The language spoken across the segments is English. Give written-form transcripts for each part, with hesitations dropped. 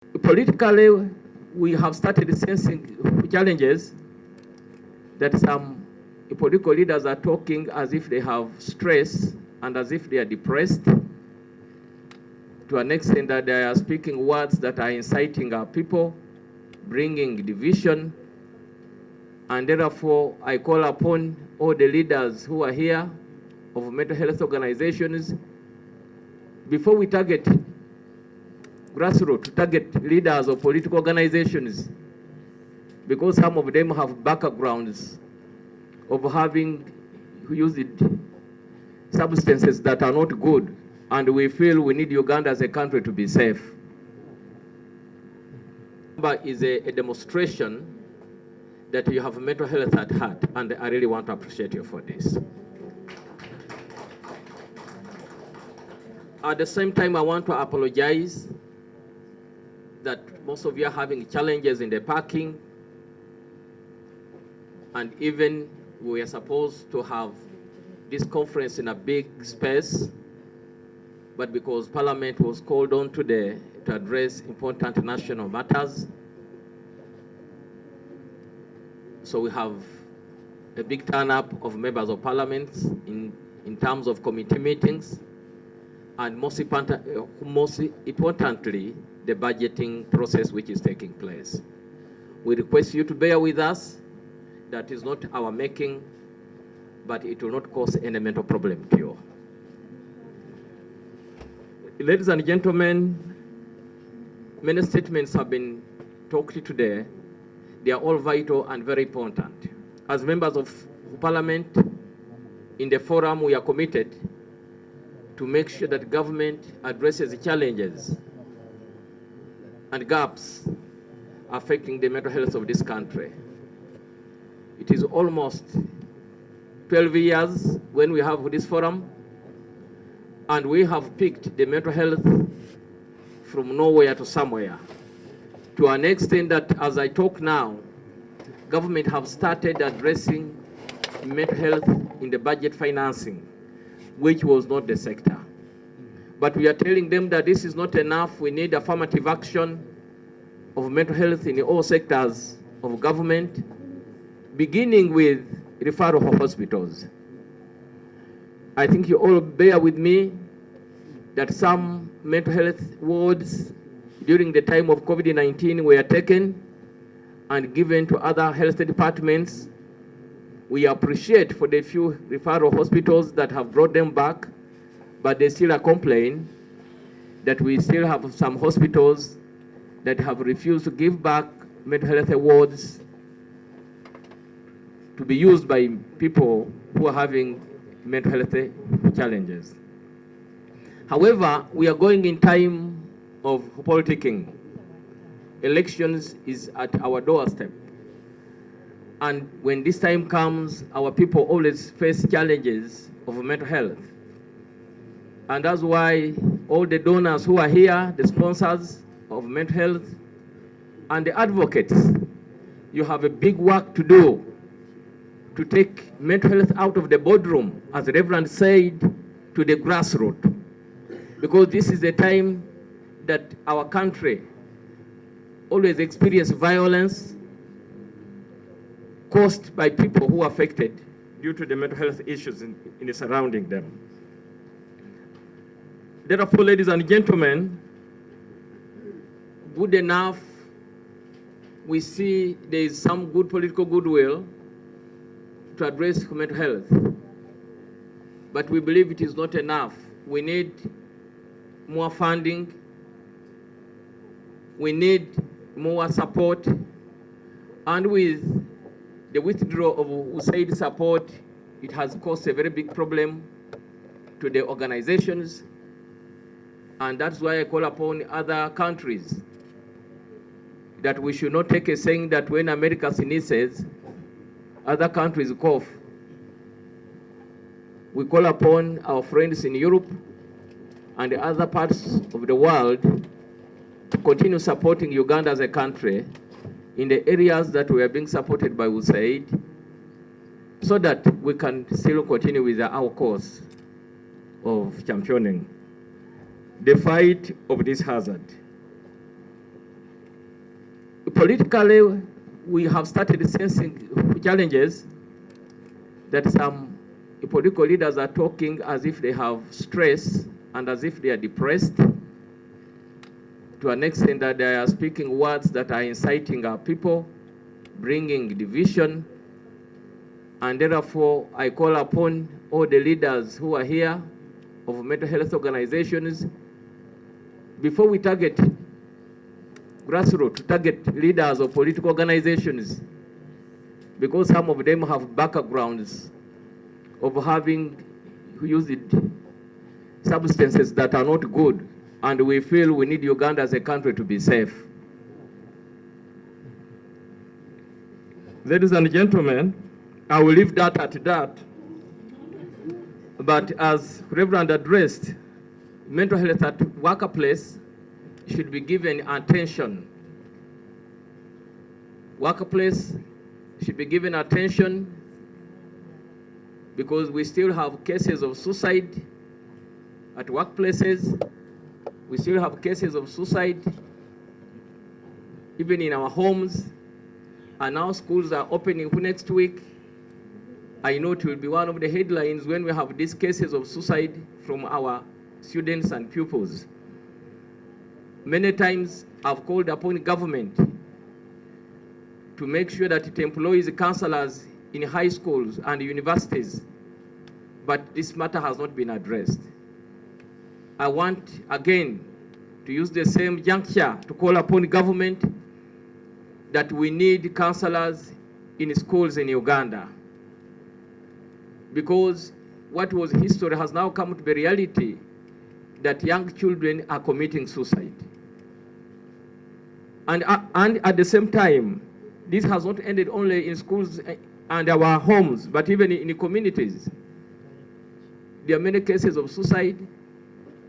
Politically, we have started sensing challenges that some political leaders are talking as if they have stress and as if they are depressed, to an extent that they are speaking words that are inciting our people, bringing division. And therefore, I call upon all the leaders who are here of mental health organizations, before we target grassroots, to target leaders of political organizations, because some of them have backgrounds of having used substances that are not good, and we feel we need Uganda as a country to be safe. Is a demonstration that you have mental health at heart, and I really want to appreciate you for this. At the same time, I want to apologize that most of you are having challenges in the parking, and even we are supposed to have this conference in a big space, but because Parliament was called on today to address important national matters, so we have a big turn-up of members of Parliament in terms of committee meetings, and most importantly, the budgeting process which is taking place. We request you to bear with us. That is not our making, but it will not cause any mental problem to you. Ladies and gentlemen, many statements have been talked today. They are all vital and very important. As members of Parliament, in the forum, we are committed to make sure that government addresses the challenges and gaps affecting the mental health of this country. It is almost 12 years when we have this forum, and we have picked the mental health from nowhere to somewhere, to an extent that as I talk now, government have started addressing mental health in the budget financing, which was not the sector. But we are telling them that this is not enough. We need affirmative action of mental health in all sectors of government, beginning with referral hospitals. I think you all bear with me that some mental health wards during the time of COVID-19 were taken and given to other health departments. We appreciate for the few referral hospitals that have brought them back, but they still are complaining that we still have some hospitals that have refused to give back mental health wards to be used by people who are having mental health challenges. However, we are going in time of politicking. Elections is at our doorstep. And when this time comes, our people always face challenges of mental health. And that's why all the donors who are here, the sponsors of mental health, and the advocates, you have a big work to do to take mental health out of the boardroom, as the Reverend said, to the grassroots. Because this is the time that our country always experiences violence caused by people who are affected due to the mental health issues in surrounding them. Therefore, ladies and gentlemen, good enough, we see there is some good political goodwill to address mental health, but we believe it is not enough. We need more funding, we need more support, and with the withdrawal of USAID support, it has caused a very big problem to the organizations, and that's why I call upon other countries that we should not take a saying that when America sneezes, other countries cough. We call upon our friends in Europe and the other parts of the world to continue supporting Uganda as a country in the areas that we are being supported by USAID, so that we can still continue with our course of championing the fight of this hazard. Politically, we have started sensing challenges that some political leaders are talking as if they have stress and as if they are depressed, to an extent that they are speaking words that are inciting our people, bringing division. And therefore, I call upon all the leaders who are here of mental health organizations, before we target grassroots, to target leaders of political organizations, because some of them have backgrounds of having used substances that are not good, and we feel we need Uganda as a country to be safe. Ladies and gentlemen, I will leave that at that. But as Reverend addressed, mental health at workplace should be given attention. Workplace should be given attention because we still have cases of suicide at workplaces. We still have cases of suicide even in our homes. And now schools are opening next week. I know it will be one of the headlines when we have these cases of suicide from our students and pupils. Many times I've called upon government to make sure that it employs counselors in high schools and universities, but this matter has not been addressed. I want, again, to use the same juncture to call upon government that we need counselors in schools in Uganda. Because what was history has now come to the reality that young children are committing suicide. And at the same time, this has not ended only in schools and our homes, but even in the communities. There are many cases of suicide.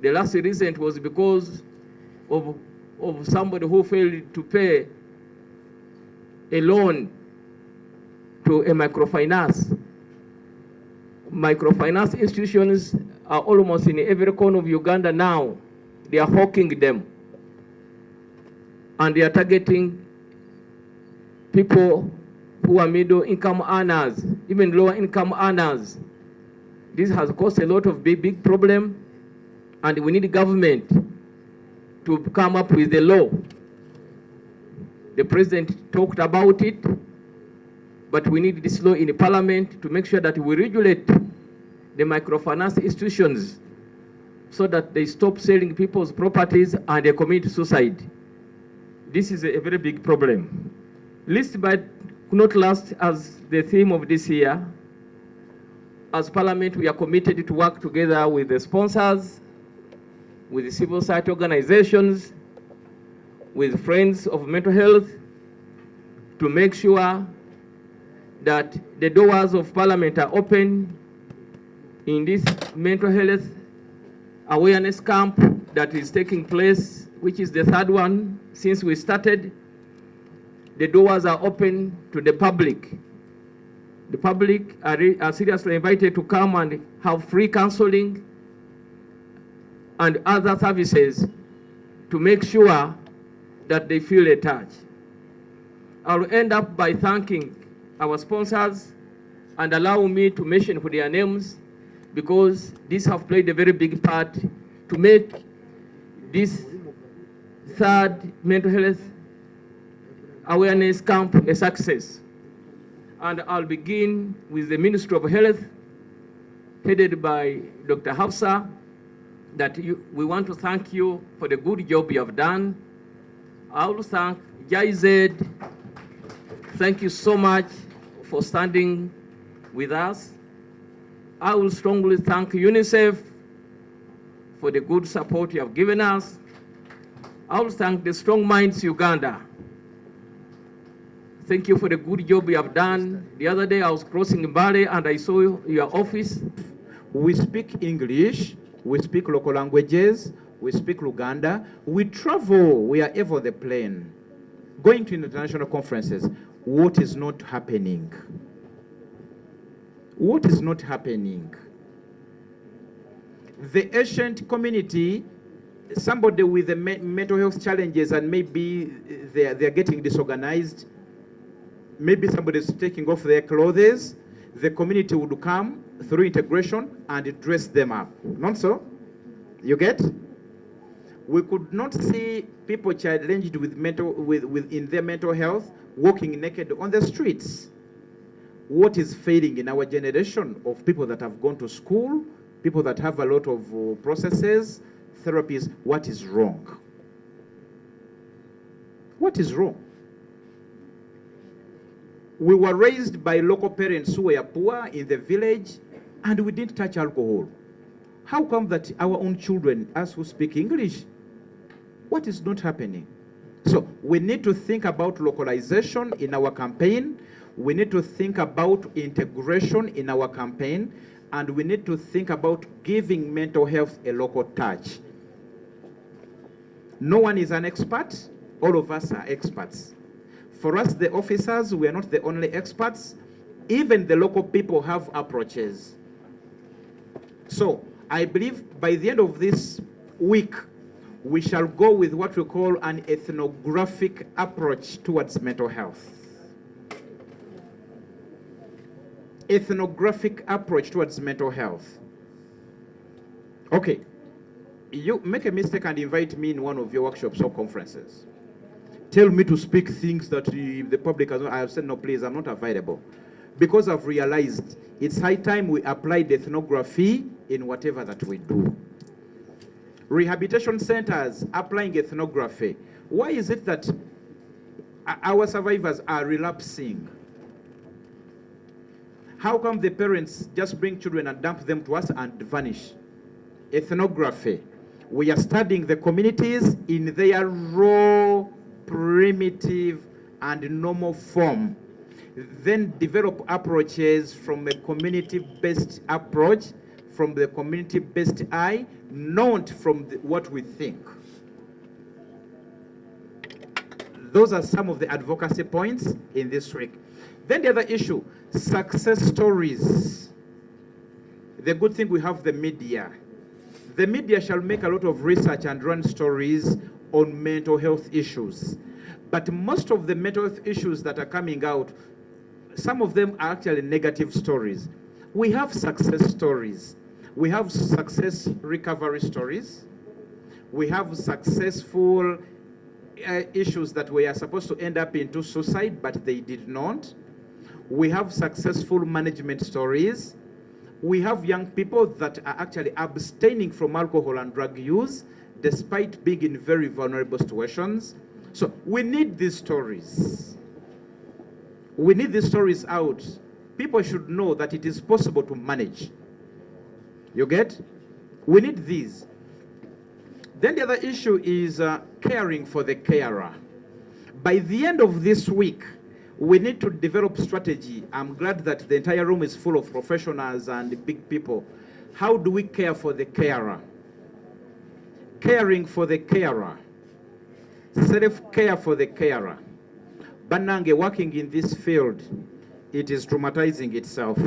The last recent was because of somebody who failed to pay a loan to a microfinance. Microfinance institutions are almost in every corner of Uganda now. They are hawking them. And they are targeting people who are middle income earners, even lower income earners. This has caused a lot of big problem, and we need government to come up with the law. The president talked about it, but we need this law in the parliament to make sure that we regulate the microfinance institutions so that they stop selling people's properties and they commit suicide. This is a very big problem. Least but not last, as the theme of this year, as Parliament, we are committed to work together with the sponsors, with the civil society organizations, with friends of mental health, to make sure that the doors of Parliament are open in this mental health awareness camp that is taking place, which is the third one since we started. The doors are open to the public. The public are seriously invited to come and have free counseling and other services to make sure that they feel a touch. I'll end up by thanking our sponsors and allow me to mention for their names because these have played a very big part to make this third mental health awareness camp a success. And I'll begin with the Ministry of Health, headed by Dr. Hafsa, we want to thank you for the good job you have done. I will thank JZ. Thank you so much for standing with us. I will strongly thank UNICEF for the good support you have given us. I will thank the Strong Minds Uganda. Thank you for the good job you have done. The other day I was crossing Bali and I saw your office. We speak English, we speak local languages, we speak Luganda, we travel wherever the plane, going to international conferences. What is not happening? What is not happening? The ancient community somebody with the mental health challenges and maybe they're getting disorganized, maybe somebody is taking off their clothes, the community would come through integration and dress them up. Not so? You get? We could not see people challenged with in their mental health walking naked on the streets. What is failing in our generation of people that have gone to school, people that have a lot of processes, therapies? What is wrong? What is wrong? We were raised by local parents who were poor in the village, and we didn't touch alcohol. How come that our own children, us who speak English, what is not happening? So we need to think about localization in our campaign. We need to think about integration in our campaign, and we need to think about giving mental health a local touch. No one is an expert. All of us are experts. For us, the officers, we are not the only experts. Even the local people have approaches. So I believe by the end of this week, we shall go with what we call an ethnographic approach towards mental health. Ethnographic approach towards mental health. Okay, you make a mistake and invite me in one of your workshops or conferences. Tell me to speak things that the public has not. I have said, no, please, I'm not available. Because I've realized it's high time we apply the ethnography in whatever that we do. Rehabilitation centers applying ethnography. Why is it that our survivors are relapsing? How come the parents just bring children and dump them to us and vanish? Ethnography. We are studying the communities in their raw, primitive, and normal form. Then develop approaches from a community-based approach, from the community-based eye, not from what we think. Those are some of the advocacy points in this week. Then the other issue, success stories. The good thing we have the media. The media shall make a lot of research and run stories on mental health issues. But most of the mental health issues that are coming out, some of them are actually negative stories. We have success stories. We have success recovery stories. We have successful issues that were supposed to end up into suicide, but they did not. We have successful management stories. We have young people that are actually abstaining from alcohol and drug use despite being in very vulnerable situations. So we need these stories. We need these stories out. People should know that it is possible to manage. You get? We need these. Then the other issue is caring for the carer. By the end of this week, we need to develop strategy. I'm glad that the entire room is full of professionals and big people. How do we care for the carer? Caring for the carer. Self-care for the carer. Banange, working in this field, it is traumatizing itself.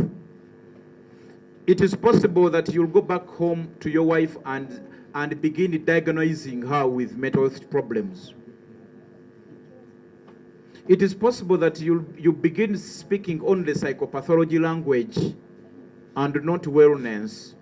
It is possible that you'll go back home to your wife and begin diagnosing her with mental health problems. It is possible that you begin speaking only psychopathology language and not wellness.